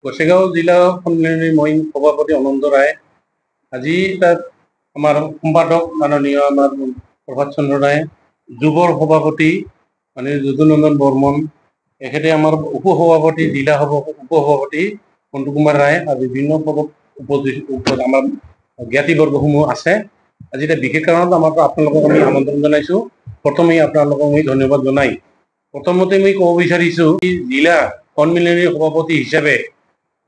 গোসাইগাঁও জিলা সন্মিলনী মই সভাপতি অনন্ত রায়। আজি তাত আমার সম্পাদক মাননীয় আমার প্রভাত চন্দ্র রায়, যুবর সভাপতি মানে যদুনন্দন বর্মন, এখেতে আমার উপসভাপতি জিলা উপসভাপতি মন্টু কুমার রায় আর বিভিন্ন পদত আমার জ্ঞাতিবর্গসমূহ আছে। আজি এটা বিশেষ কাৰণত আমাৰ আপোনালোকক আমি আমন্ত্ৰণ জনাইছোঁ। প্ৰথমেই আপোনালোকক মই ধন্যবাদ জনাই প্ৰথমতে মই ক'ব বিচাৰিছোঁ জিলা সন্মিলনীৰ সভাপতি হিচাপে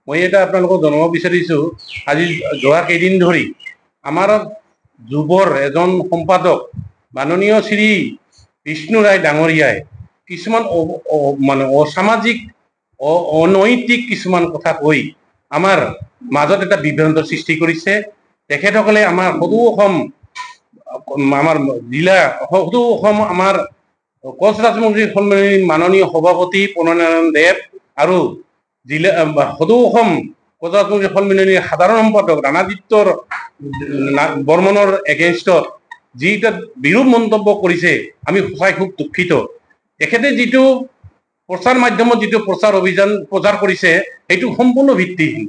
মই এটা আপোনালোকক জনাব বিচাৰিছোঁ, আজি যোৱা কেইদিন ধৰি আমাৰ যুৱৰ এজন সম্পাদক মাননীয় শ্ৰী বিষ্ণু ৰায় ডাঙৰীয়াই কিছুমান মানে অসামাজিক অনৈতিক কিছুমান কথা কৈ আমাৰ মাজত এটা বিভ্ৰান্তৰ সৃষ্টি কৰিছে। তেখেতসকলে আমাৰ সদৌ অসম আমাৰ জিলা সদৌ অসম আমাৰ কোচ ৰাজবংশী সন্মিলনীৰ মাননীয় সভাপতি প্ৰণয়নাৰায়ণ দেৱ আৰু জিলা সদৌ অসম কোচ ৰাজবংশী সন্মিলনীৰ সাধাৰণ সম্পাদক ৰাণাদিত্য বৰ্মনৰ এগেইনষ্টত যি এটা বিৰূপ মন্তব্য কৰিছে, আমি সঁচাই খুব দুখিত। তেখেতে যিটো প্ৰচাৰ মাধ্যমত যিটো প্ৰচাৰ অভিযান প্ৰচাৰ কৰিছে সেইটো সম্পূৰ্ণ ভিত্তিহীন।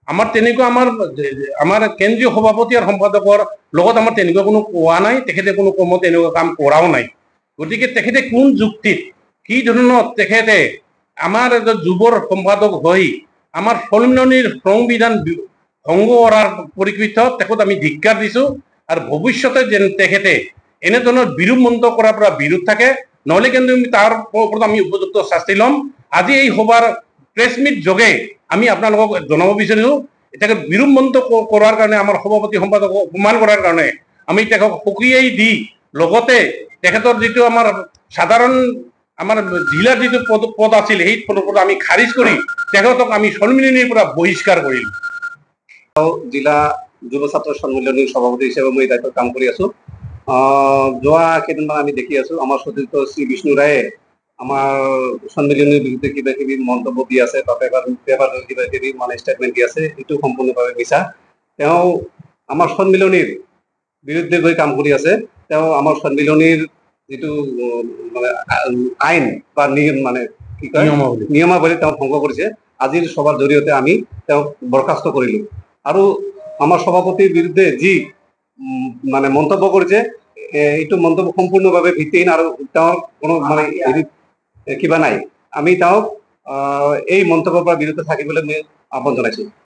আমাৰ তেনেকুৱা আমাৰ কেন্দ্ৰীয় সভাপতি আৰু সম্পাদকৰ লগত আমাৰ তেনেকুৱা কোনো কোৱা নাই, তেখেতে কোনো কৰ্মত তেনেকুৱা কাম কৰাও নাই। গতিকে তেখেতে কোন যুক্তিত কি ধৰণত তেখেতে আমাৰ এজন যুৱৰ সম্পাদক হৈ আমাৰ সন্মিলনীৰ সংবিধান ভংগ কৰাৰ পৰিপ্ৰেক্ষিতত তেখেত আমি ধিক্কাৰ দিছোঁ আৰু ভৱিষ্যতে যেন তেখেতে এনেধৰণৰ বিৰূপ মন্তব্য কৰাৰ পৰা বিৰত থাকে, নহ'লে কিন্তু তাৰ ওপৰত আমি উপযুক্ত শাস্তি ল'ম। আজি এই সভাৰ প্ৰেছ মিট যোগে আমি আপোনালোকক জনাব বিচাৰিছোঁ, তেখেত বিৰূপ মন্তব্য কৰাৰ কাৰণে আমাৰ সভাপতি সম্পাদকক অপমান কৰাৰ কাৰণে আমি তেখেতক সকীয়াই দি লগতে তেখেতৰ যিটো আমাৰ সাধাৰণ আমাৰ জিলাৰ যিটো পদ আছিল সেই পদত আমি খাৰিজ কৰি তেখেতক আমি সন্মিলনীৰ পৰা বহিষ্কাৰ কৰিলোঁ। জিলা যুৱ ছাত্ৰ সন্মিলনীৰ সভাপতি হিচাপে মই দায়িত্বত কাম কৰি আছোঁ। যোৱা কেইদিনমান আমি দেখি আছোঁ আমাৰ সতীৰ্থ শ্ৰী বিষ্ণু ৰায়ে আমাৰ সন্মিলনীৰ বিৰুদ্ধে কিবা কিবি মন্তব্য দি আছে, পেপাৰ কিবা কিবি মানে ষ্টেটমেণ্ট দি আছে, এইটো সম্পূৰ্ণভাৱে মিছা। তেওঁ আমাৰ সন্মিলনীৰ বিৰুদ্ধে গৈ কাম কৰি আছে। তেওঁ আমাৰ সন্মিলনীৰ যিটো মানে আইন বা মানে কি কয় নিয়মাৱলী তেওঁ ভংগ কৰিছে। আজিৰ সভাৰ জৰিয়তে আমি তেওঁক বৰখাস্ত কৰিলোঁ আৰু আমাৰ সভাপতিৰ বিৰুদ্ধে যি মানে মন্তব্য কৰিছে এইটো মন্তব্য সম্পূৰ্ণভাৱে ভিত্তিহীন আৰু তেওঁৰ কোনো মানে কিবা নাই। আমি তেওঁক এই মন্তব্যৰ পৰা বিৰত থাকিবলৈ মই আহ্বান জনাইছোঁ।